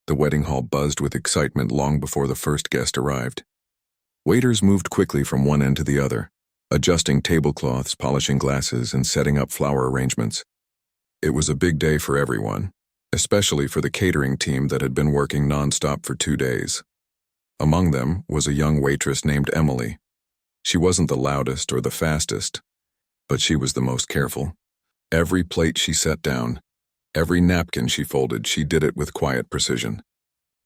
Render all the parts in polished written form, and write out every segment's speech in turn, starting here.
The wedding hall buzzed with excitement long before the first guest arrived. Waiters moved quickly from one end to the other, adjusting tablecloths, polishing glasses, and setting up flower arrangements. It was a big day for everyone, especially for the catering team that had been working nonstop for 2 days. Among them was a young waitress named Emily. She wasn't the loudest or the fastest, but she was the most careful. Every plate she set down, every napkin she folded, she did it with quiet precision.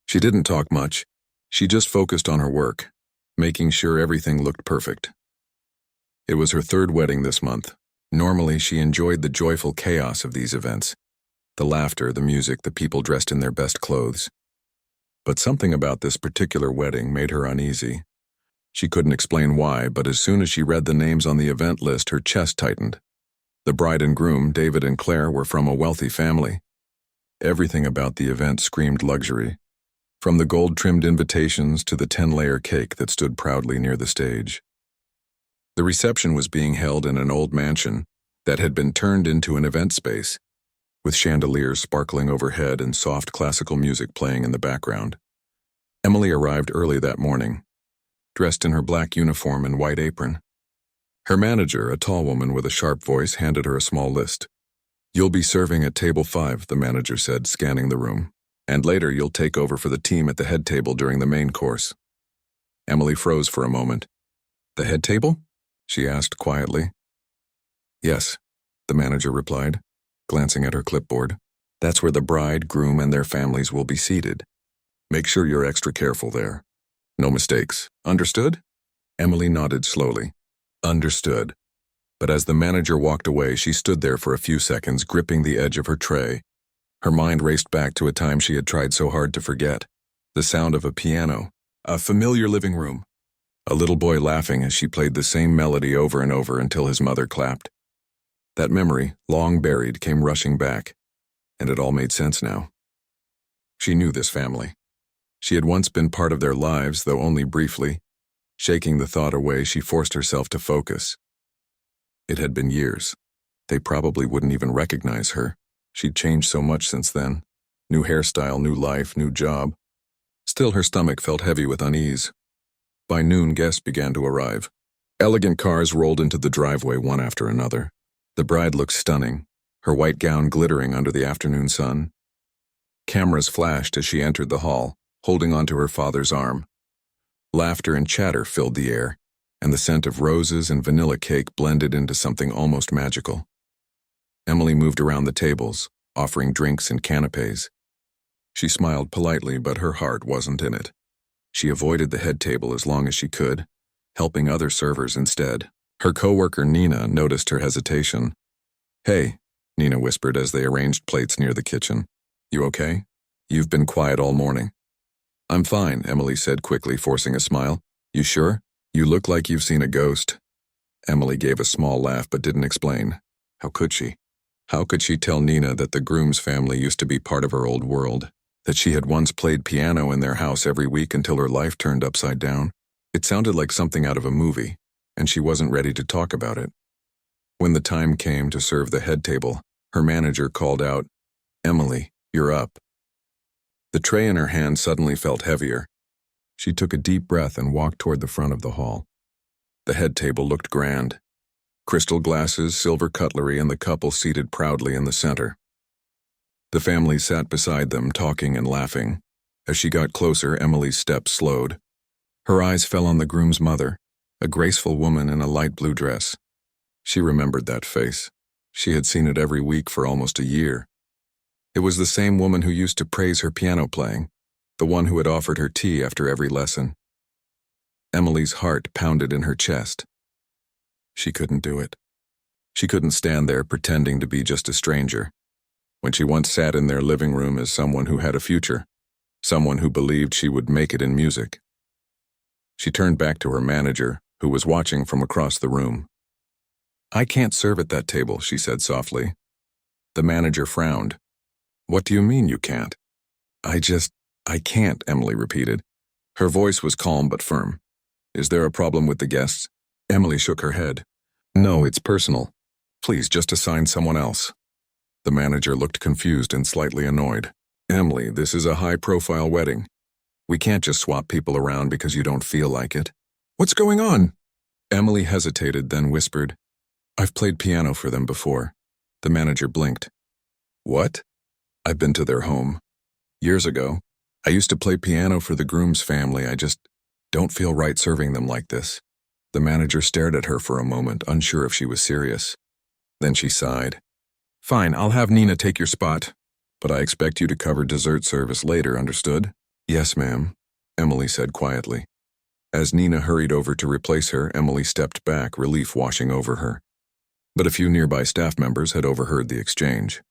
She didn't talk much. She just focused on her work, making sure everything looked perfect. It was her 3rd wedding this month. Normally, she enjoyed the joyful chaos of these events, the laughter, the music, the people dressed in their best clothes. But something about this particular wedding made her uneasy. She couldn't explain why, but as soon as she read the names on the event list, her chest tightened. The bride and groom, David and Claire, were from a wealthy family. Everything about the event screamed luxury, from the gold-trimmed invitations to the 10-layer cake that stood proudly near the stage. The reception was being held in an old mansion that had been turned into an event space, with chandeliers sparkling overhead and soft classical music playing in the background. Emily arrived early that morning, dressed in her black uniform and white apron. Her manager, a tall woman with a sharp voice, handed her a small list. "You'll be serving at table 5, the manager said, scanning the room. "And later you'll take over for the team at the head table during the main course." Emily froze for a moment. "The head table?" she asked quietly. "Yes," the manager replied, glancing at her clipboard. "That's where the bride, groom, and their families will be seated. Make sure you're extra careful there. No mistakes. Understood?" Emily nodded slowly. Understood. But as the manager walked away, she stood there for a few seconds, gripping the edge of her tray. Her mind raced back to a time she had tried so hard to forget. The sound of a piano, a familiar living room, a little boy laughing as she played the same melody over and over until his mother clapped. That memory, long buried, came rushing back, and it all made sense now. She knew this family. She had once been part of their lives, though only briefly. Shaking the thought away, she forced herself to focus. It had been years. They probably wouldn't even recognize her. She'd changed so much since then. New hairstyle, new life, new job. Still, her stomach felt heavy with unease. By noon, guests began to arrive. Elegant cars rolled into the driveway one after another. The bride looked stunning, her white gown glittering under the afternoon sun. Cameras flashed as she entered the hall, holding onto her father's arm. Laughter and chatter filled the air, and the scent of roses and vanilla cake blended into something almost magical. Emily moved around the tables, offering drinks and canapes. She smiled politely, but her heart wasn't in it. She avoided the head table as long as she could, helping other servers instead. Her coworker Nina noticed her hesitation. "Hey," Nina whispered as they arranged plates near the kitchen. "You okay? You've been quiet all morning." "I'm fine," Emily said quickly, forcing a smile. "You sure? You look like you've seen a ghost." Emily gave a small laugh but didn't explain. How could she? How could she tell Nina that the groom's family used to be part of her old world, that she had once played piano in their house every week until her life turned upside down? It sounded like something out of a movie, and she wasn't ready to talk about it. When the time came to serve the head table, her manager called out, "Emily, you're up." The tray in her hand suddenly felt heavier. She took a deep breath and walked toward the front of the hall. The head table looked grand. Crystal glasses, silver cutlery, and the couple seated proudly in the center. The family sat beside them, talking and laughing. As she got closer, Emily's steps slowed. Her eyes fell on the groom's mother, a graceful woman in a light blue dress. She remembered that face. She had seen it every week for almost a year. It was the same woman who used to praise her piano playing, the one who had offered her tea after every lesson. Emily's heart pounded in her chest. She couldn't do it. She couldn't stand there pretending to be just a stranger, when she once sat in their living room as someone who had a future, someone who believed she would make it in music. She turned back to her manager, who was watching from across the room. "I can't serve at that table," she said softly. The manager frowned. "What do you mean you can't?" I can't," Emily repeated. Her voice was calm but firm. "Is there a problem with the guests?" Emily shook her head. "No, it's personal. Please just assign someone else." The manager looked confused and slightly annoyed. Emily, this is a high-profile wedding. We can't just swap people around because you don't feel like it. What's going on? Emily hesitated, then whispered, I've played piano for them before. The manager blinked. What? I've been to their home. Years ago, I used to play piano for the groom's family. I just don't feel right serving them like this. The manager stared at her for a moment, unsure if she was serious. Then she sighed. Fine, I'll have Nina take your spot, but I expect you to cover dessert service later, understood? Yes, ma'am, Emily said quietly. As Nina hurried over to replace her, Emily stepped back, relief washing over her. But a few nearby staff members had overheard the exchange.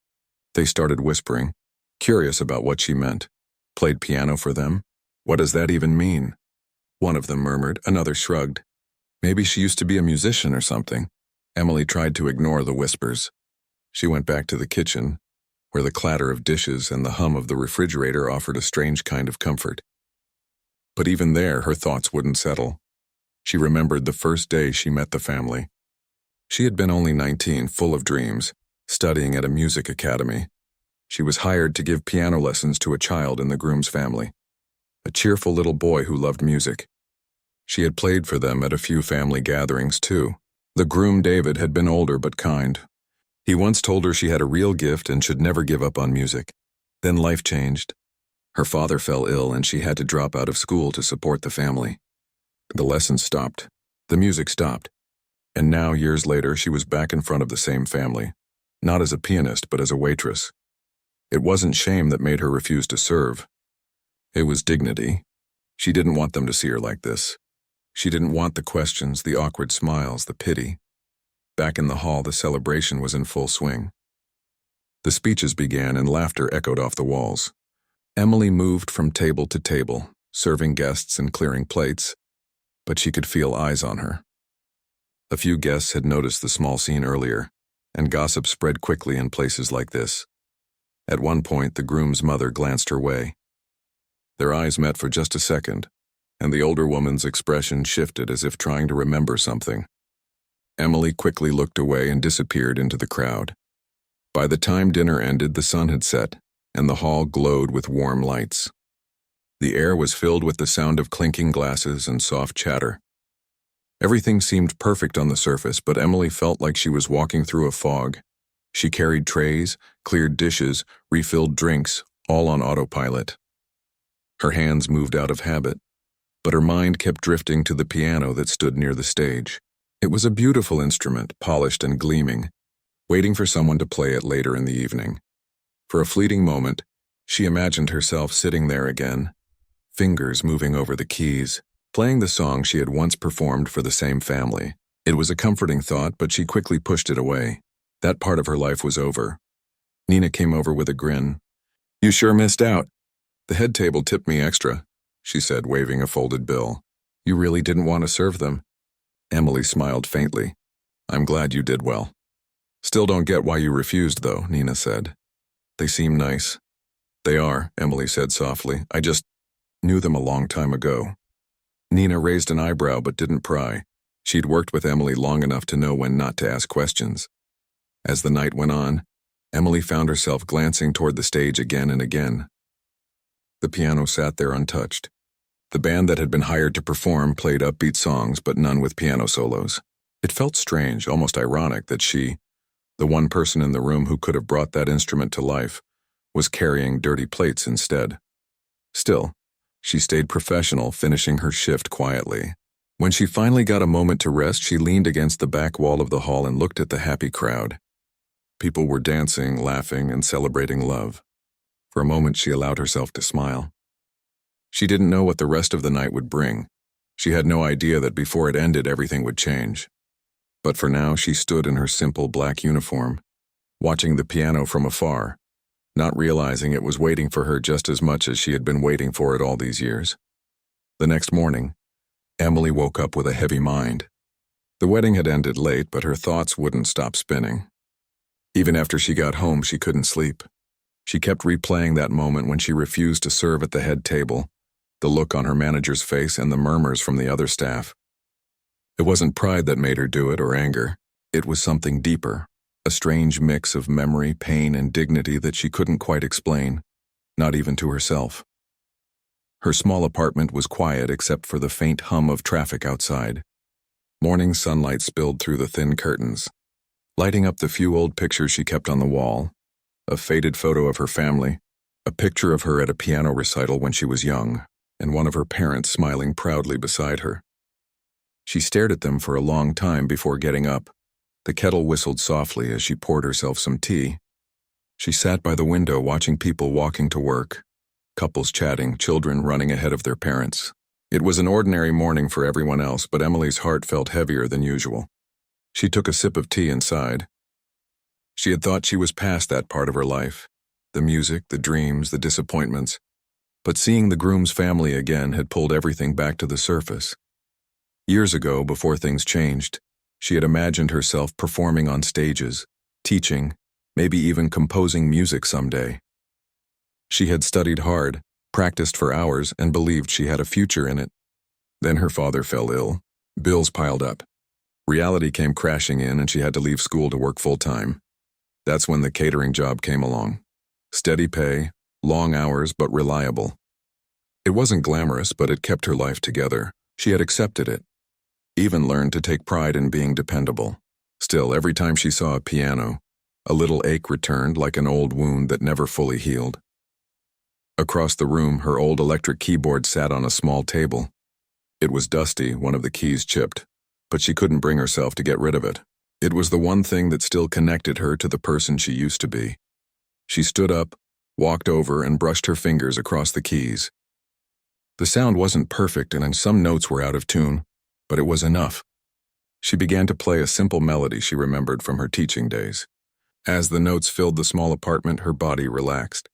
They started whispering, curious about what she meant. Played piano for them? What does that even mean? One of them murmured, another shrugged. Maybe she used to be a musician or something. Emily tried to ignore the whispers. She went back to the kitchen, where the clatter of dishes and the hum of the refrigerator offered a strange kind of comfort. But even there, her thoughts wouldn't settle. She remembered the first day she met the family. She had been only 19, full of dreams, studying at a music academy. She was hired to give piano lessons to a child in the groom's family, a cheerful little boy who loved music. She had played for them at a few family gatherings, too. The groom, David, had been older but kind. He once told her she had a real gift and should never give up on music. Then life changed. Her father fell ill and she had to drop out of school to support the family. The lessons stopped. The music stopped. And now, years later, she was back in front of the same family. Not as a pianist, but as a waitress. It wasn't shame that made her refuse to serve. It was dignity. She didn't want them to see her like this. She didn't want the questions, the awkward smiles, the pity. Back in the hall, the celebration was in full swing. The speeches began and laughter echoed off the walls. Emily moved from table to table, serving guests and clearing plates, but she could feel eyes on her. A few guests had noticed the small scene earlier, and gossip spread quickly in places like this. At one point, the groom's mother glanced her way. Their eyes met for just a second, and the older woman's expression shifted as if trying to remember something. Emily quickly looked away and disappeared into the crowd. By the time dinner ended, the sun had set, and the hall glowed with warm lights. The air was filled with the sound of clinking glasses and soft chatter. Everything seemed perfect on the surface, but Emily felt like she was walking through a fog. She carried trays, cleared dishes, refilled drinks, all on autopilot. Her hands moved out of habit, but her mind kept drifting to the piano that stood near the stage. It was a beautiful instrument, polished and gleaming, waiting for someone to play it later in the evening. For a fleeting moment, she imagined herself sitting there again, fingers moving over the keys, playing the song she had once performed for the same family. It was a comforting thought, but she quickly pushed it away. That part of her life was over. Nina came over with a grin. You sure missed out. The head table tipped me extra, she said, waving a folded bill. You really didn't want to serve them. Emily smiled faintly. I'm glad you did well. Still don't get why you refused, though, Nina said. They seem nice. They are, Emily said softly. I just knew them a long time ago. Nina raised an eyebrow but didn't pry. She'd worked with Emily long enough to know when not to ask questions. As the night went on, Emily found herself glancing toward the stage again and again. The piano sat there untouched. The band that had been hired to perform played upbeat songs, but none with piano solos. It felt strange, almost ironic, that she, the one person in the room who could have brought that instrument to life, was carrying dirty plates instead. Still, she stayed professional, finishing her shift quietly. When she finally got a moment to rest, she leaned against the back wall of the hall and looked at the happy crowd. People were dancing, laughing, and celebrating love. For a moment, she allowed herself to smile. She didn't know what the rest of the night would bring. She had no idea that before it ended, everything would change. But for now, she stood in her simple black uniform, watching the piano from afar, not realizing it was waiting for her just as much as she had been waiting for it all these years. The next morning, Emily woke up with a heavy mind. The wedding had ended late, but her thoughts wouldn't stop spinning. Even after she got home, she couldn't sleep. She kept replaying that moment when she refused to serve at the head table, the look on her manager's face and the murmurs from the other staff. It wasn't pride that made her do it or anger. It was something deeper, a strange mix of memory, pain, and dignity that she couldn't quite explain. not even to herself. Her small apartment was quiet except for the faint hum of traffic outside. Morning sunlight spilled through the thin curtains, lighting up the few old pictures she kept on the wall. A faded photo of her family, a picture of her at a piano recital when she was young, and one of her parents smiling proudly beside her. She stared at them for a long time before getting up. The kettle whistled softly as she poured herself some tea. She sat by the window watching people walking to work, couples chatting, children running ahead of their parents. It was an ordinary morning for everyone else, but Emily's heart felt heavier than usual. She took a sip of tea and sighed. She had thought she was past that part of her life, the music, the dreams, the disappointments, but seeing the groom's family again had pulled everything back to the surface. Years ago, before things changed, she had imagined herself performing on stages, teaching, maybe even composing music someday. She had studied hard, practiced for hours, and believed she had a future in it. Then her father fell ill. Bills piled up. Reality came crashing in and she had to leave school to work full-time. That's when the catering job came along. Steady pay, long hours, but reliable. It wasn't glamorous, but it kept her life together. She had accepted it. Even learned to take pride in being dependable. Still, every time she saw a piano, a little ache returned like an old wound that never fully healed. Across the room, her old electric keyboard sat on a small table. It was dusty, one of the keys chipped, but she couldn't bring herself to get rid of it. It was the one thing that still connected her to the person she used to be. She stood up, walked over, and brushed her fingers across the keys. The sound wasn't perfect and some notes were out of tune, but it was enough. She began to play a simple melody she remembered from her teaching days. As the notes filled the small apartment, her body relaxed.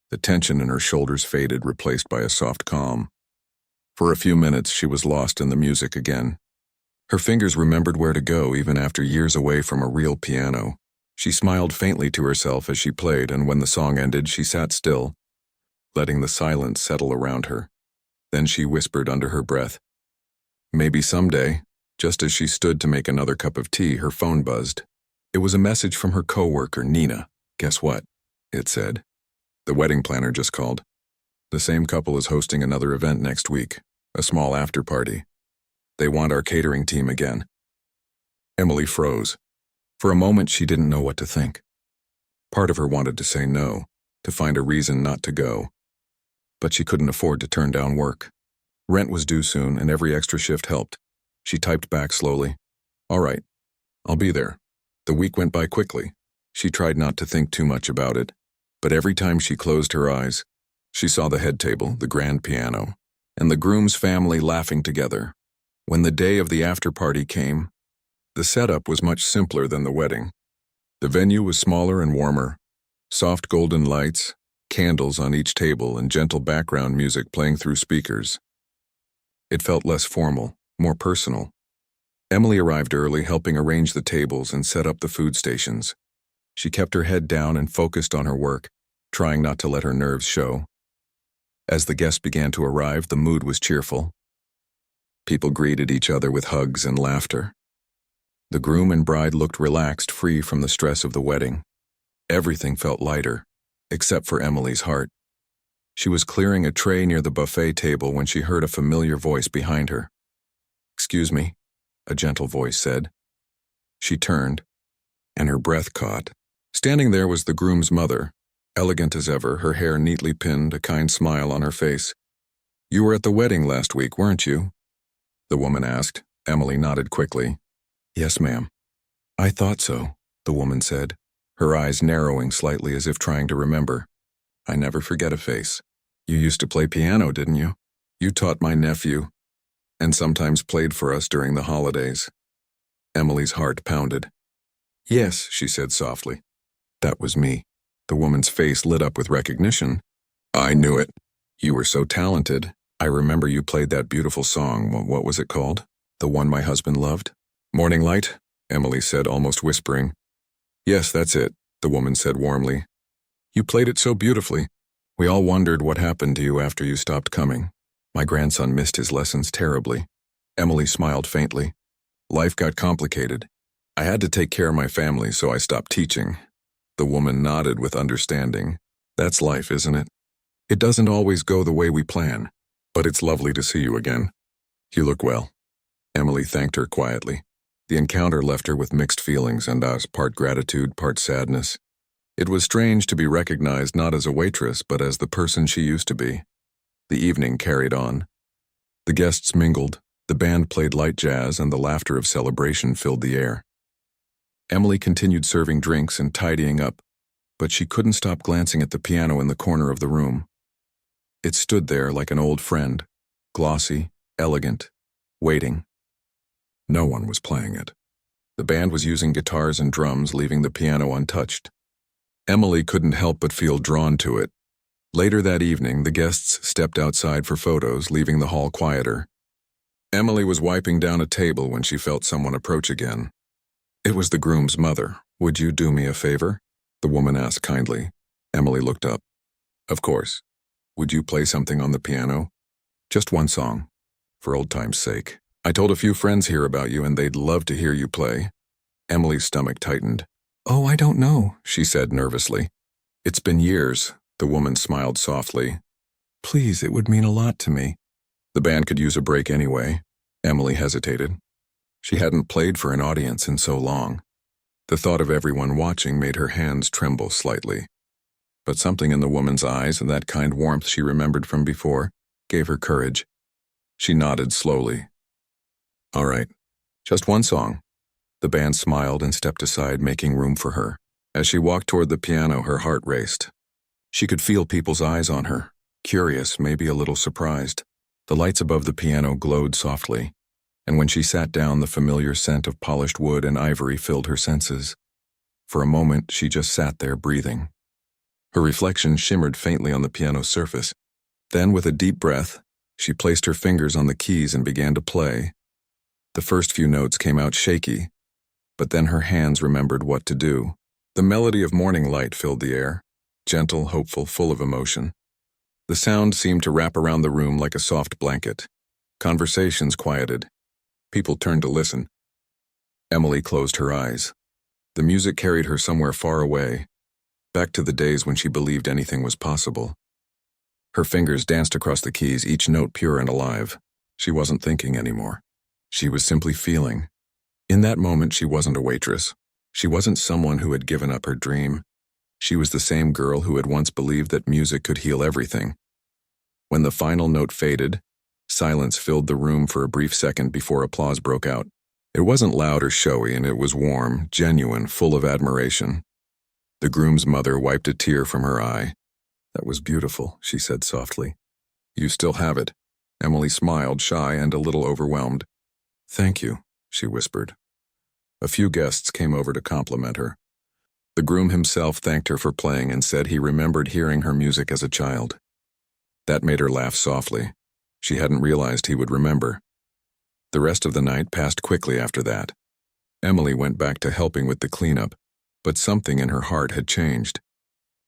The tension in her shoulders faded, replaced by a soft calm. For a few minutes, she was lost in the music again. Her fingers remembered where to go even after years away from a real piano. She smiled faintly to herself as she played, and when the song ended, she sat still, letting the silence settle around her. Then she whispered under her breath, "Maybe someday." Just as she stood to make another cup of tea, her phone buzzed. It was a message from her coworker, Nina. "Guess what?" it said. "The wedding planner just called. The same couple is hosting another event next week, a small after-party. They want our catering team again." Emily froze. For a moment, she didn't know what to think. Part of her wanted to say no, to find a reason not to go. But she couldn't afford to turn down work. Rent was due soon, and every extra shift helped. She typed back slowly, "All right, I'll be there." The week went by quickly. She tried not to think too much about it, but every time she closed her eyes, she saw the head table, the grand piano, and the groom's family laughing together. When the day of the after-party came, the setup was much simpler than the wedding. The venue was smaller and warmer, soft golden lights, candles on each table, and gentle background music playing through speakers. It felt less formal, more personal. Emily arrived early, helping arrange the tables and set up the food stations. She kept her head down and focused on her work, trying not to let her nerves show. As the guests began to arrive, the mood was cheerful. People greeted each other with hugs and laughter. The groom and bride looked relaxed, free from the stress of the wedding. Everything felt lighter, except for Emily's heart. She was clearing a tray near the buffet table when she heard a familiar voice behind her. "Excuse me," a gentle voice said. She turned, and her breath caught. Standing there was the groom's mother, elegant as ever, her hair neatly pinned, a kind smile on her face. "You were at the wedding last week, weren't you?" the woman asked. Emily nodded quickly. "Yes, ma'am." "I thought so," the woman said, her eyes narrowing slightly as if trying to remember. "I never forget a face. You used to play piano, didn't you? You taught my nephew, and sometimes played for us during the holidays." Emily's heart pounded. "Yes," she said softly. "That was me." The woman's face lit up with recognition. "I knew it. You were so talented. I remember you played that beautiful song. What was it called? The one my husband loved?" "Morning Light," Emily said, almost whispering. "Yes, that's it," the woman said warmly. "You played it so beautifully. We all wondered what happened to you after you stopped coming. My grandson missed his lessons terribly." Emily smiled faintly. "Life got complicated. I had to take care of my family, so I stopped teaching." The woman nodded with understanding. "That's life, isn't it? It doesn't always go the way we plan, but it's lovely to see you again. You look well." Emily thanked her quietly. The encounter left her with mixed feelings and part gratitude, part sadness. It was strange to be recognized not as a waitress, but as the person she used to be. The evening carried on. The guests mingled, the band played light jazz, and the laughter of celebration filled the air. Emily continued serving drinks and tidying up, but she couldn't stop glancing at the piano in the corner of the room. It stood there like an old friend, glossy, elegant, waiting. No one was playing it. The band was using guitars and drums, leaving the piano untouched. Emily couldn't help but feel drawn to it. Later that evening, the guests stepped outside for photos, leaving the hall quieter. Emily was wiping down a table when she felt someone approach again. It was the groom's mother. "Would you do me a favor?" the woman asked kindly. Emily looked up. "Of course. Would you play something on the piano? Just one song, for old time's sake. I told a few friends here about you and they'd love to hear you play." Emily's stomach tightened. "Oh, I don't know," she said nervously. "It's been years," the woman smiled softly. "Please, it would mean a lot to me." The band could use a break anyway. Emily hesitated. She hadn't played for an audience in so long. The thought of everyone watching made her hands tremble slightly. But something in the woman's eyes, and that kind warmth she remembered from before, gave her courage. She nodded slowly. "All right, just one song." The band smiled and stepped aside, making room for her. As she walked toward the piano, her heart raced. She could feel people's eyes on her, curious, maybe a little surprised. The lights above the piano glowed softly, and when she sat down, the familiar scent of polished wood and ivory filled her senses. For a moment, she just sat there breathing. Her reflection shimmered faintly on the piano's surface. Then, with a deep breath, she placed her fingers on the keys and began to play. The first few notes came out shaky, but then her hands remembered what to do. The melody of morning light filled the air, gentle, hopeful, full of emotion. The sound seemed to wrap around the room like a soft blanket. Conversations quieted. People turned to listen. Emily closed her eyes. The music carried her somewhere far away, back to the days when she believed anything was possible. Her fingers danced across the keys, each note pure and alive. She wasn't thinking anymore. She was simply feeling. In that moment, she wasn't a waitress. She wasn't someone who had given up her dream. She was the same girl who had once believed that music could heal everything. When the final note faded, silence filled the room for a brief second before applause broke out. It wasn't loud or showy, and it was warm, genuine, full of admiration. The groom's mother wiped a tear from her eye. "That was beautiful," she said softly. "You still have it." Emily smiled, shy and a little overwhelmed. "Thank you," she whispered. A few guests came over to compliment her. The groom himself thanked her for playing and said he remembered hearing her music as a child. That made her laugh softly. She hadn't realized he would remember. The rest of the night passed quickly after that. Emily went back to helping with the cleanup, but something in her heart had changed.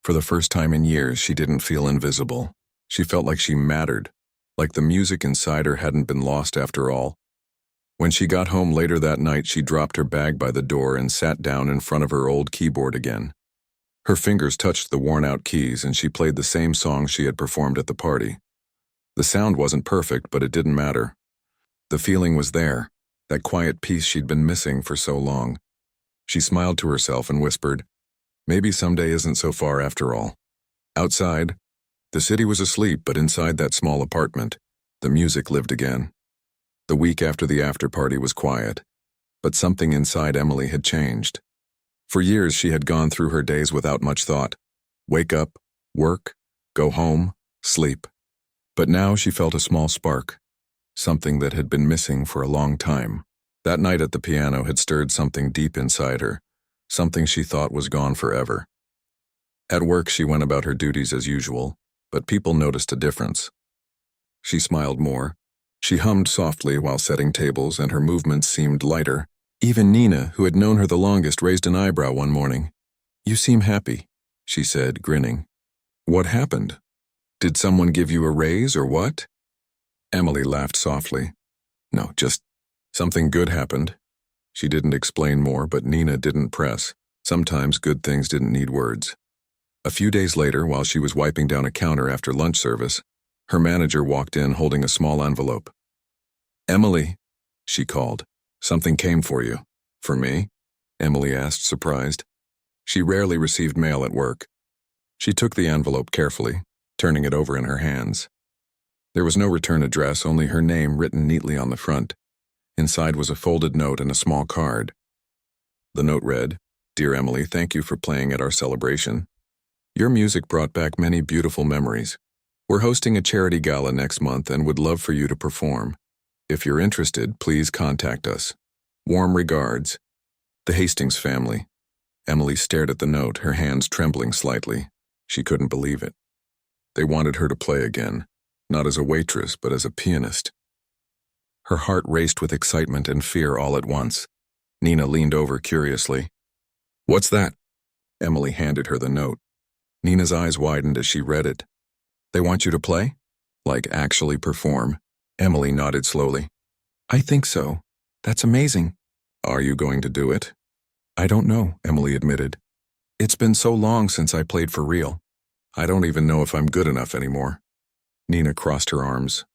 For the first time in years, she didn't feel invisible. She felt like she mattered, like the music inside her hadn't been lost after all. When she got home later that night, she dropped her bag by the door and sat down in front of her old keyboard again. Her fingers touched the worn-out keys, and she played the same song she had performed at the party. The sound wasn't perfect, but it didn't matter. The feeling was there, that quiet peace she'd been missing for so long. She smiled to herself and whispered, "Maybe someday isn't so far after all." Outside, the city was asleep, but inside that small apartment, the music lived again. The week after the after-party was quiet, but something inside Emily had changed. For years, she had gone through her days without much thought. Wake up, work, go home, sleep. But now she felt a small spark, something that had been missing for a long time. That night at the piano had stirred something deep inside her, something she thought was gone forever. At work, she went about her duties as usual, but people noticed a difference. She smiled more. She hummed softly while setting tables, and her movements seemed lighter. Even Nina, who had known her the longest, raised an eyebrow one morning. "You seem happy," she said, grinning. "What happened? Did someone give you a raise or what?" Emily laughed softly. "No, just something good happened." She didn't explain more, but Nina didn't press. Sometimes good things didn't need words. A few days later, while she was wiping down a counter after lunch service, her manager walked in holding a small envelope. "Emily," she called. "Something came for you." "For me?" Emily asked, surprised. She rarely received mail at work. She took the envelope carefully, turning it over in her hands. There was no return address, only her name written neatly on the front. Inside was a folded note and a small card. The note read, "Dear Emily, thank you for playing at our celebration. Your music brought back many beautiful memories. We're hosting a charity gala next month and would love for you to perform. If you're interested, please contact us. Warm regards, the Hastings family." Emily stared at the note, her hands trembling slightly. She couldn't believe it. They wanted her to play again, not as a waitress, but as a pianist. Her heart raced with excitement and fear all at once. Nina leaned over curiously. "What's that?" Emily handed her the note. Nina's eyes widened as she read it. "They want you to play? Like actually perform?" Emily nodded slowly. "I think so. That's amazing." "Are you going to do it?" "I don't know," Emily admitted. "It's been so long since I played for real. I don't even know if I'm good enough anymore." Nina crossed her arms.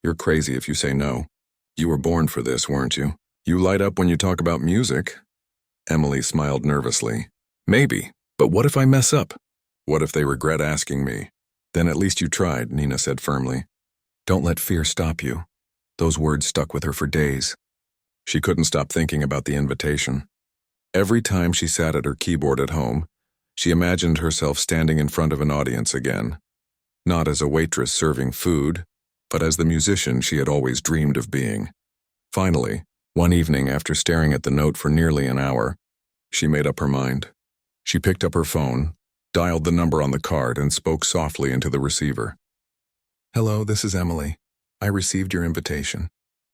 "You're crazy if you say no. You were born for this, weren't you? You light up when you talk about music." Emily smiled nervously. "Maybe, but what if I mess up? What if they regret asking me?" "Then at least you tried," Nina said firmly. "Don't let fear stop you." Those words stuck with her for days. She couldn't stop thinking about the invitation. Every time she sat at her keyboard at home, she imagined herself standing in front of an audience again. Not as a waitress serving food, but as the musician she had always dreamed of being. Finally, one evening after staring at the note for nearly an hour, she made up her mind. She picked up her phone, dialed the number on the card, and spoke softly into the receiver. "Hello, this is Emily. I received your invitation.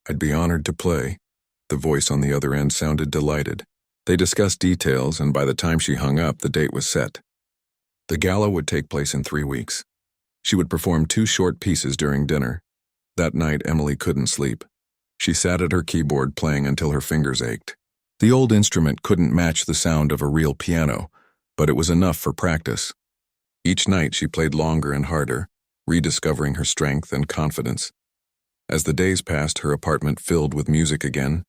I'd be honored to play." The voice on the other end sounded delighted. They discussed details, and by the time she hung up, the date was set. The gala would take place in 3 weeks. She would perform 2 short pieces during dinner. That night, Emily couldn't sleep. She sat at her keyboard playing until her fingers ached. The old instrument couldn't match the sound of a real piano, but it was enough for practice. Each night she played longer and harder, rediscovering her strength and confidence. As the days passed, her apartment filled with music again.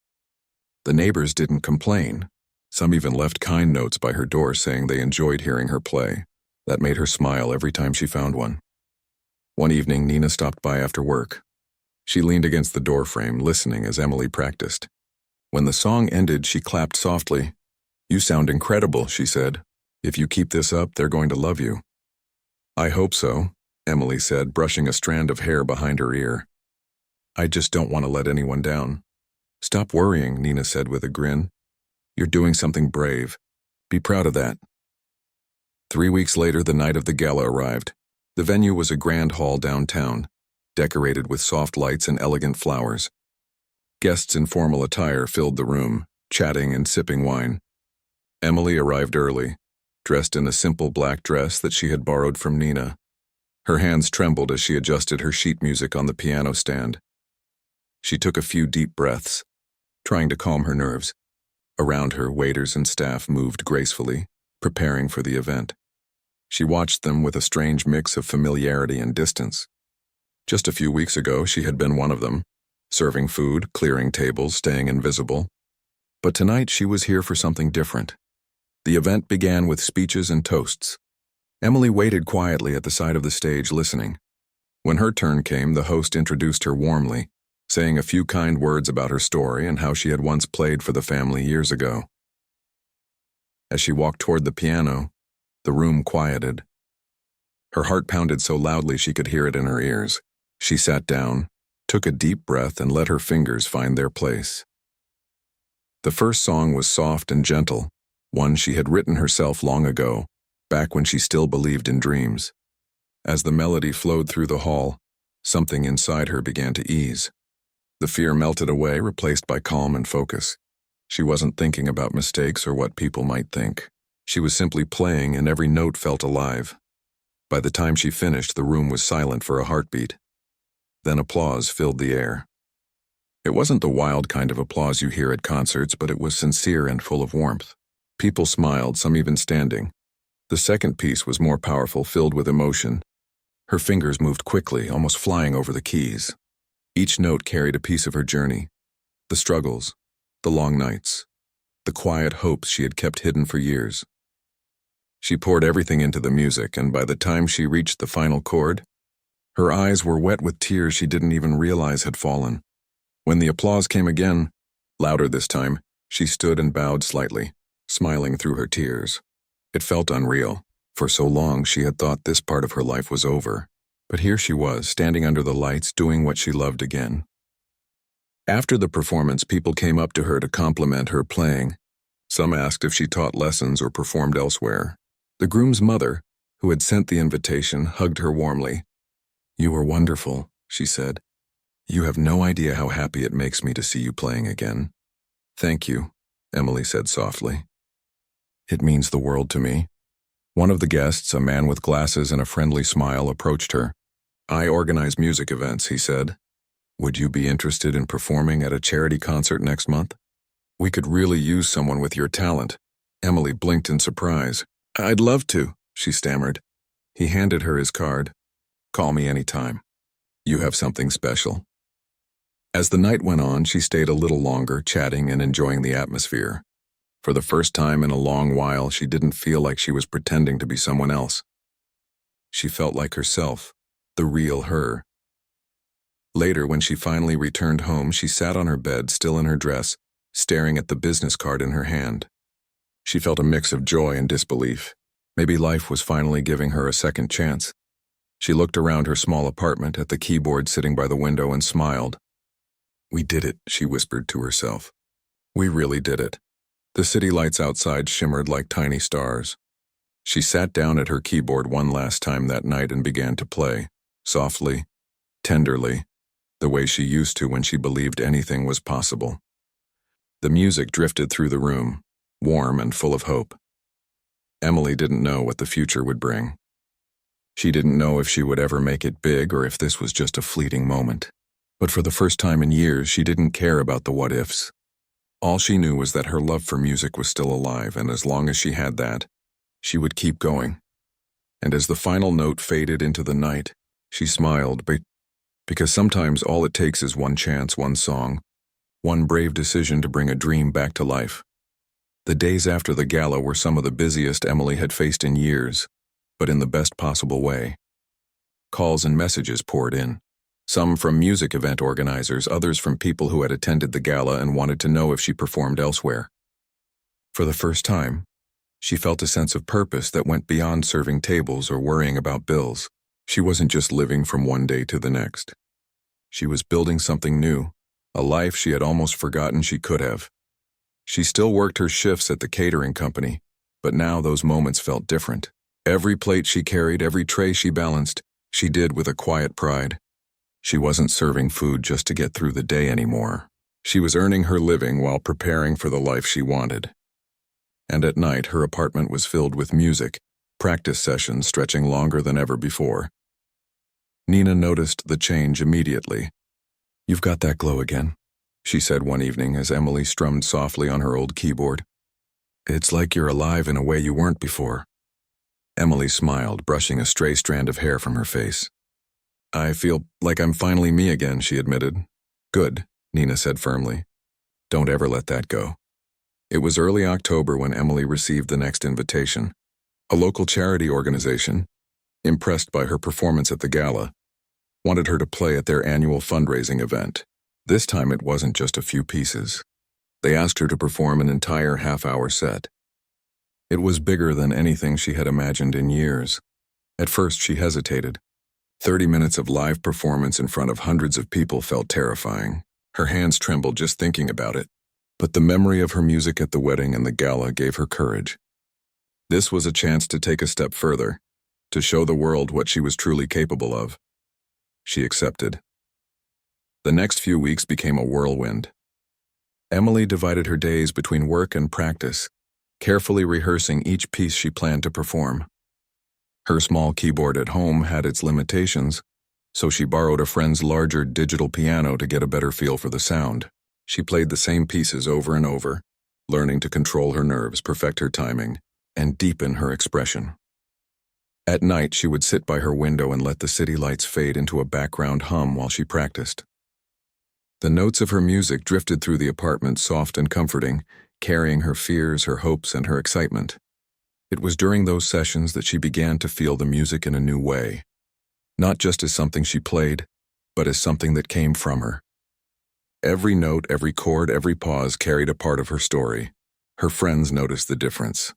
The neighbors didn't complain. Some even left kind notes by her door saying they enjoyed hearing her play. That made her smile every time she found one. One evening, Nina stopped by after work. She leaned against the doorframe, listening as Emily practiced. When the song ended, she clapped softly. "You sound incredible," she said. "If you keep this up, they're going to love you." "I hope so," Emily said, brushing a strand of hair behind her ear. "I just don't want to let anyone down." "Stop worrying," Nina said with a grin. "You're doing something brave. Be proud of that." 3 weeks later, the night of the gala arrived. The venue was a grand hall downtown, decorated with soft lights and elegant flowers. Guests in formal attire filled the room, chatting and sipping wine. Emily arrived early, dressed in a simple black dress that she had borrowed from Nina. Her hands trembled as she adjusted her sheet music on the piano stand. She took a few deep breaths, trying to calm her nerves. Around her, waiters and staff moved gracefully, preparing for the event. She watched them with a strange mix of familiarity and distance. Just a few weeks ago, she had been one of them, serving food, clearing tables, staying invisible. But tonight, she was here for something different. The event began with speeches and toasts. Emily waited quietly at the side of the stage, listening. When her turn came, the host introduced her warmly, saying a few kind words about her story and how she had once played for the family years ago. As she walked toward the piano, the room quieted. Her heart pounded so loudly she could hear it in her ears. She sat down, took a deep breath, and let her fingers find their place. The first song was soft and gentle, one she had written herself long ago, back when she still believed in dreams. As the melody flowed through the hall, something inside her began to ease. The fear melted away, replaced by calm and focus. She wasn't thinking about mistakes or what people might think. She was simply playing, and every note felt alive. By the time she finished, the room was silent for a heartbeat. Then applause filled the air. It wasn't the wild kind of applause you hear at concerts, but it was sincere and full of warmth. People smiled, some even standing. The second piece was more powerful, filled with emotion. Her fingers moved quickly, almost flying over the keys. Each note carried a piece of her journey, the struggles, the long nights, the quiet hopes she had kept hidden for years. She poured everything into the music, and by the time she reached the final chord, her eyes were wet with tears she didn't even realize had fallen. When the applause came again, louder this time, she stood and bowed slightly, smiling through her tears. It felt unreal. For so long she had thought this part of her life was over. But here she was, standing under the lights, doing what she loved again. After the performance, people came up to her to compliment her playing. Some asked if she taught lessons or performed elsewhere. The groom's mother, who had sent the invitation, hugged her warmly. "You were wonderful," she said. "You have no idea how happy it makes me to see you playing again." "Thank you," Emily said softly. "It means the world to me." One of the guests, a man with glasses and a friendly smile, approached her. "I organize music events," he said. "Would you be interested in performing at a charity concert next month? We could really use someone with your talent." Emily blinked in surprise. "I'd love to," she stammered. He handed her his card. "Call me anytime. You have something special." As the night went on, she stayed a little longer, chatting and enjoying the atmosphere. For the first time in a long while, she didn't feel like she was pretending to be someone else. She felt like herself, the real her. Later, when she finally returned home, she sat on her bed, still in her dress, staring at the business card in her hand. She felt a mix of joy and disbelief. Maybe life was finally giving her a second chance. She looked around her small apartment at the keyboard sitting by the window and smiled. "We did it," she whispered to herself. "We really did it." The city lights outside shimmered like tiny stars. She sat down at her keyboard one last time that night and began to play, softly, tenderly, the way she used to when she believed anything was possible. The music drifted through the room, warm and full of hope. Emily didn't know what the future would bring. She didn't know if she would ever make it big or if this was just a fleeting moment. But for the first time in years, she didn't care about the what-ifs. All she knew was that her love for music was still alive, and as long as she had that, she would keep going. And as the final note faded into the night, she smiled, because sometimes all it takes is one chance, one song, one brave decision to bring a dream back to life. The days after the gala were some of the busiest Emily had faced in years, but in the best possible way. Calls and messages poured in. Some from music event organizers, others from people who had attended the gala and wanted to know if she performed elsewhere. For the first time, she felt a sense of purpose that went beyond serving tables or worrying about bills. She wasn't just living from one day to the next. She was building something new, a life she had almost forgotten she could have. She still worked her shifts at the catering company, but now those moments felt different. Every plate she carried, every tray she balanced, she did with a quiet pride. She wasn't serving food just to get through the day anymore. She was earning her living while preparing for the life she wanted. And at night, her apartment was filled with music, practice sessions stretching longer than ever before. Nina noticed the change immediately. "You've got that glow again," she said one evening as Emily strummed softly on her old keyboard. "It's like you're alive in a way you weren't before." Emily smiled, brushing a stray strand of hair from her face. "I feel like I'm finally me again," she admitted. "Good," Nina said firmly. "Don't ever let that go." It was early October when Emily received the next invitation. A local charity organization, impressed by her performance at the gala, wanted her to play at their annual fundraising event. This time it wasn't just a few pieces. They asked her to perform an entire half-hour set. It was bigger than anything she had imagined in years. At first she hesitated. 30 minutes of live performance in front of hundreds of people felt terrifying. Her hands trembled just thinking about it. But the memory of her music at the wedding and the gala gave her courage. This was a chance to take a step further, to show the world what she was truly capable of. She accepted. The next few weeks became a whirlwind. Emily divided her days between work and practice, carefully rehearsing each piece she planned to perform. Her small keyboard at home had its limitations, so she borrowed a friend's larger digital piano to get a better feel for the sound. She played the same pieces over and over, learning to control her nerves, perfect her timing. and deepen her expression. At night, she would sit by her window and let the city lights fade into a background hum while she practiced. The notes of her music drifted through the apartment, soft and comforting, carrying her fears, her hopes, and her excitement. It was during those sessions that she began to feel the music in a new way, not just as something she played, but as something that came from her. Every note, every chord, every pause carried a part of her story. Her friends noticed the difference.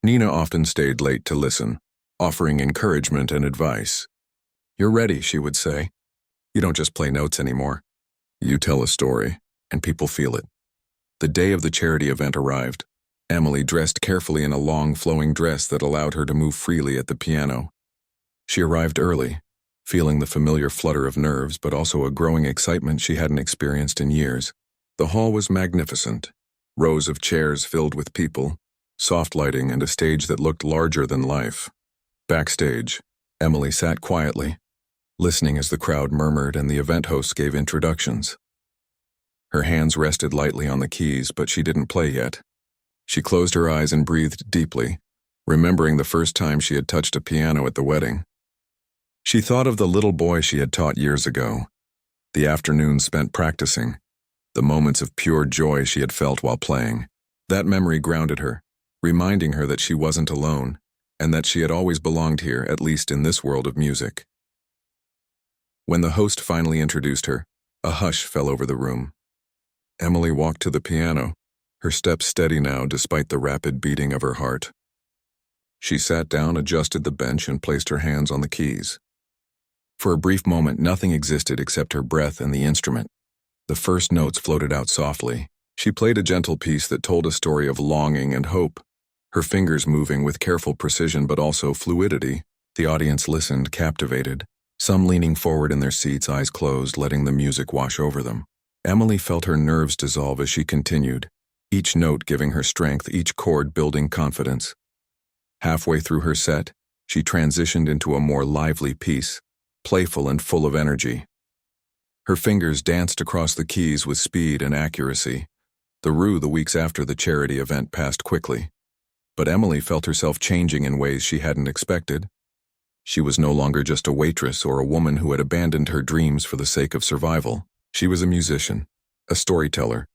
Nina often stayed late to listen, offering encouragement and advice. "You're ready," she would say. "You don't just play notes anymore. You tell a story, and people feel it." The day of the charity event arrived. Emily dressed carefully in a long, flowing dress that allowed her to move freely at the piano. She arrived early, feeling the familiar flutter of nerves, but also a growing excitement she hadn't experienced in years. The hall was magnificent. Rows of chairs filled with people, soft lighting, and a stage that looked larger than life. Backstage, Emily sat quietly, listening as the crowd murmured and the event hosts gave introductions. Her hands rested lightly on the keys, but she didn't play yet. She closed her eyes and breathed deeply, remembering the first time she had touched a piano at the wedding. She thought of the little boy she had taught years ago, the afternoons spent practicing, the moments of pure joy she had felt while playing. That memory grounded her, reminding her that she wasn't alone, and that she had always belonged here, at least in this world of music. When the host finally introduced her, a hush fell over the room. Emily walked to the piano, her steps steady now despite the rapid beating of her heart. She sat down, adjusted the bench, and placed her hands on the keys. For a brief moment, nothing existed except her breath and the instrument. The first notes floated out softly. She played a gentle piece that told a story of longing and hope, her fingers moving with careful precision but also fluidity. The audience listened, captivated, some leaning forward in their seats, eyes closed, letting the music wash over them. Emily felt her nerves dissolve as she continued, each note giving her strength, each chord building confidence. Halfway through her set, she transitioned into a more lively piece, playful and full of energy. Her fingers danced across the keys with speed and accuracy. The weeks after the charity event passed quickly, but Emily felt herself changing in ways she hadn't expected. She was no longer just a waitress or a woman who had abandoned her dreams for the sake of survival. She was a musician, a storyteller,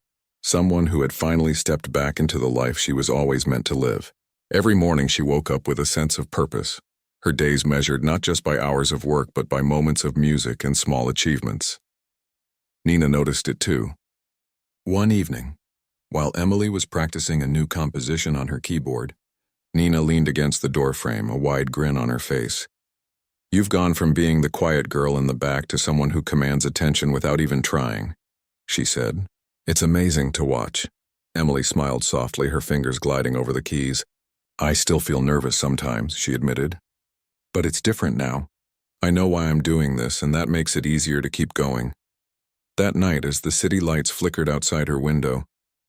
someone who had finally stepped back into the life she was always meant to live. Every morning she woke up with a sense of purpose, her days measured not just by hours of work but by moments of music and small achievements. Nina noticed it too. One evening, while Emily was practicing a new composition on her keyboard, Nina leaned against the doorframe, a wide grin on her face. "You've gone from being the quiet girl in the back to someone who commands attention without even trying," she said. "It's amazing to watch." Emily smiled softly, her fingers gliding over the keys. "I still feel nervous sometimes," she admitted. "But it's different now. I know why I'm doing this, and that makes it easier to keep going." That night, as the city lights flickered outside her window,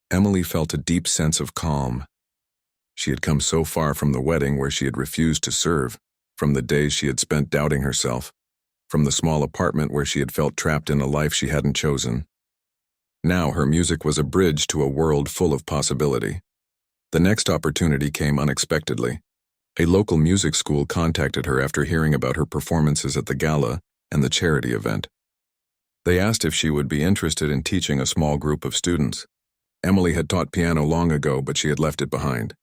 Emily felt a deep sense of calm. She had come so far from the wedding where she had refused to serve, from the days she had spent doubting herself, from the small apartment where she had felt trapped in a life she hadn't chosen. Now her music was a bridge to a world full of possibility. The next opportunity came unexpectedly. A local music school contacted her after hearing about her performances at the gala and the charity event. They asked if she would be interested in teaching a small group of students. Emily had taught piano long ago, but she had left it behind.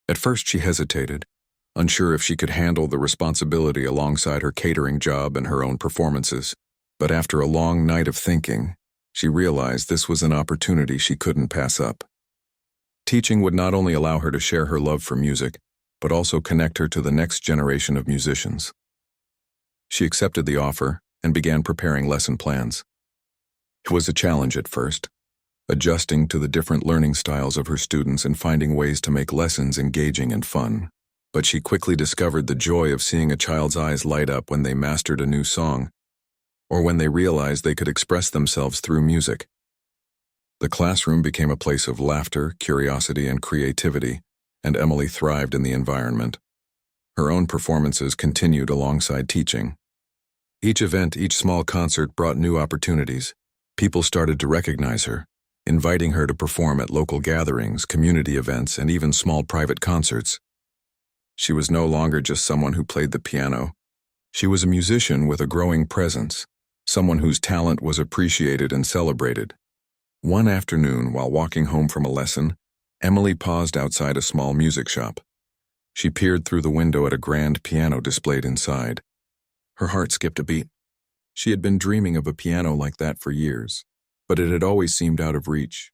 At first she hesitated, unsure if she could handle the responsibility alongside her catering job and her own performances. But after a long night of thinking, she realized this was an opportunity she couldn't pass up. Teaching would not only allow her to share her love for music, but also connect her to the next generation of musicians. She accepted the offer and began preparing lesson plans. It was a challenge at first, adjusting to the different learning styles of her students and finding ways to make lessons engaging and fun. But she quickly discovered the joy of seeing a child's eyes light up when they mastered a new song, or when they realized they could express themselves through music. The classroom became a place of laughter, curiosity, and creativity, and Emily thrived in the environment. Her own performances continued alongside teaching. Each event, each small concert brought new opportunities. People started to recognize her, inviting her to perform at local gatherings, community events, and even small private concerts. She was no longer just someone who played the piano. She was a musician with a growing presence, someone whose talent was appreciated and celebrated. One afternoon, while walking home from a lesson, Emily paused outside a small music shop. She peered through the window at a grand piano displayed inside. Her heart skipped a beat. She had been dreaming of a piano like that for years, but it had always seemed out of reach.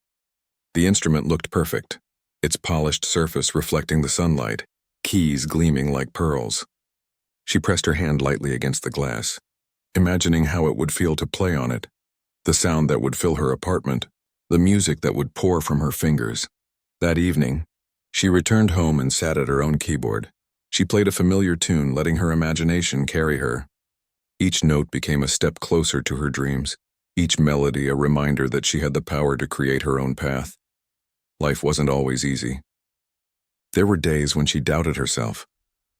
The instrument looked perfect, its polished surface reflecting the sunlight, keys gleaming like pearls. She pressed her hand lightly against the glass, imagining how it would feel to play on it, the sound that would fill her apartment, the music that would pour from her fingers. That evening, she returned home and sat at her own keyboard. She played a familiar tune, letting her imagination carry her. Each note became a step closer to her dreams, each melody a reminder that she had the power to create her own path. Life wasn't always easy. There were days when she doubted herself,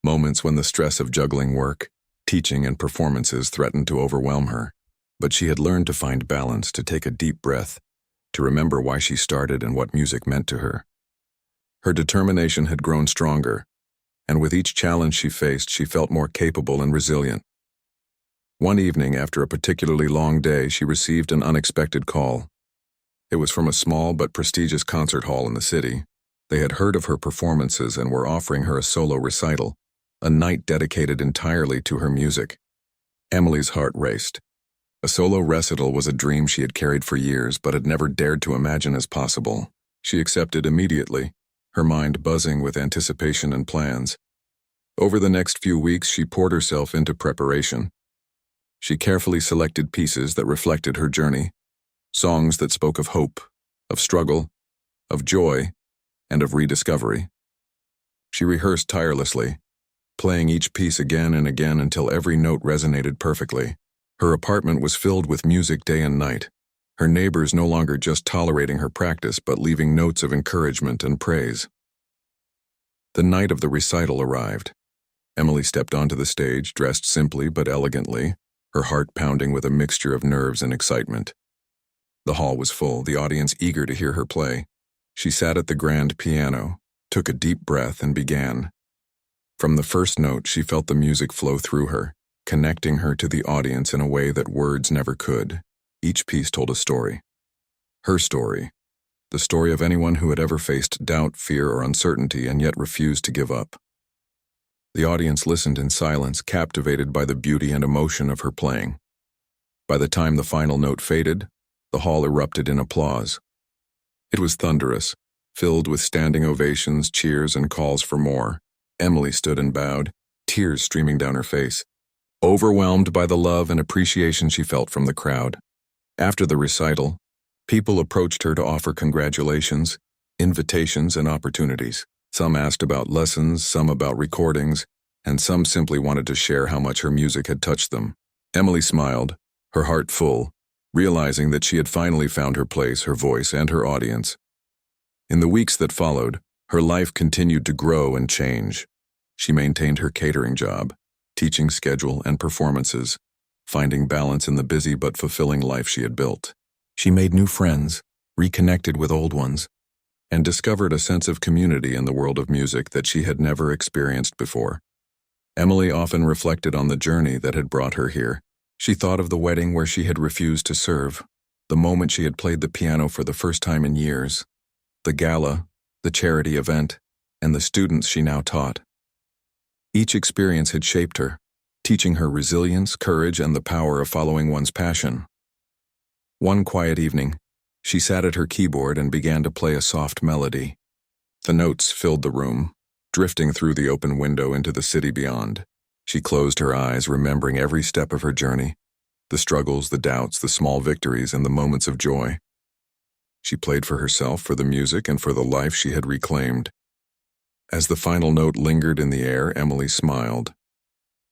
moments when the stress of juggling work, teaching, and performances threatened to overwhelm her. But she had learned to find balance, to take a deep breath, to remember why she started and what music meant to her. Her determination had grown stronger, and with each challenge she faced, she felt more capable and resilient. One evening, after a particularly long day, she received an unexpected call. It was from a small but prestigious concert hall in the city. They had heard of her performances and were offering her a solo recital, a night dedicated entirely to her music. Emily's heart raced. A solo recital was a dream she had carried for years but had never dared to imagine as possible. She accepted immediately, her mind buzzing with anticipation and plans. Over the next few weeks, she poured herself into preparation. She carefully selected pieces that reflected her journey, songs that spoke of hope, of struggle, of joy, and of rediscovery. She rehearsed tirelessly, playing each piece again and again until every note resonated perfectly. Her apartment was filled with music day and night, her neighbors no longer just tolerating her practice but leaving notes of encouragement and praise. The night of the recital arrived. Emily stepped onto the stage, dressed simply but elegantly, her heart pounding with a mixture of nerves and excitement. The hall was full, the audience eager to hear her play. She sat at the grand piano, took a deep breath, and began. From the first note, she felt the music flow through her, connecting her to the audience in a way that words never could. Each piece told a story. Her story. The story of anyone who had ever faced doubt, fear, or uncertainty and yet refused to give up. The audience listened in silence, captivated by the beauty and emotion of her playing. By the time the final note faded, the hall erupted in applause. It was thunderous, filled with standing ovations, cheers, and calls for more. Emily stood and bowed, tears streaming down her face, overwhelmed by the love and appreciation she felt from the crowd. After the recital, people approached her to offer congratulations, invitations, and opportunities. Some asked about lessons, some about recordings, and some simply wanted to share how much her music had touched them. Emily smiled, her heart full, realizing that she had finally found her place, her voice, and her audience. In the weeks that followed, her life continued to grow and change. She maintained her catering job, teaching schedule, and performances, finding balance in the busy but fulfilling life she had built. She made new friends, reconnected with old ones, and discovered a sense of community in the world of music that she had never experienced before. Emily often reflected on the journey that had brought her here. She thought of the wedding where she had refused to serve, the moment she had played the piano for the first time in years, the gala, the charity event, and the students she now taught. Each experience had shaped her, teaching her resilience, courage, and the power of following one's passion. One quiet evening, she sat at her keyboard and began to play a soft melody. The notes filled the room, drifting through the open window into the city beyond. She closed her eyes, remembering every step of her journey, the struggles, the doubts, the small victories, and the moments of joy. She played for herself, for the music, and for the life she had reclaimed. As the final note lingered in the air, Emily smiled.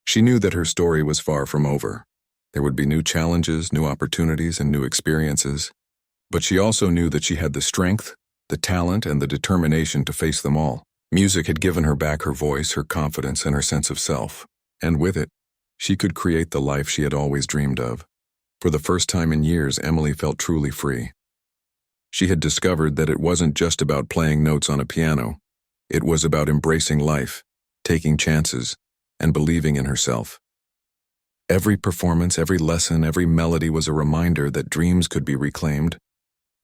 She knew that her story was far from over. There would be new challenges, new opportunities, and new experiences. But she also knew that she had the strength, the talent, and the determination to face them all. Music had given her back her voice, her confidence, and her sense of self. And with it, she could create the life she had always dreamed of. For the first time in years, Emily felt truly free. She had discovered that it wasn't just about playing notes on a piano. It was about embracing life, taking chances, and believing in herself. Every performance, every lesson, every melody was a reminder that dreams could be reclaimed,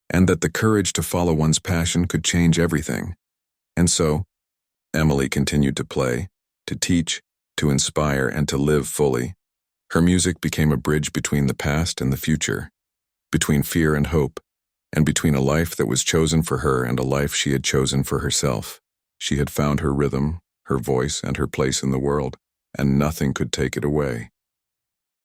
and that the courage to follow one's passion could change everything. And so, Emily continued to play, to teach, to inspire, and to live fully. Her music became a bridge between the past and the future, between fear and hope, and between a life that was chosen for her and a life she had chosen for herself. She had found her rhythm, her voice, and her place in the world, and nothing could take it away.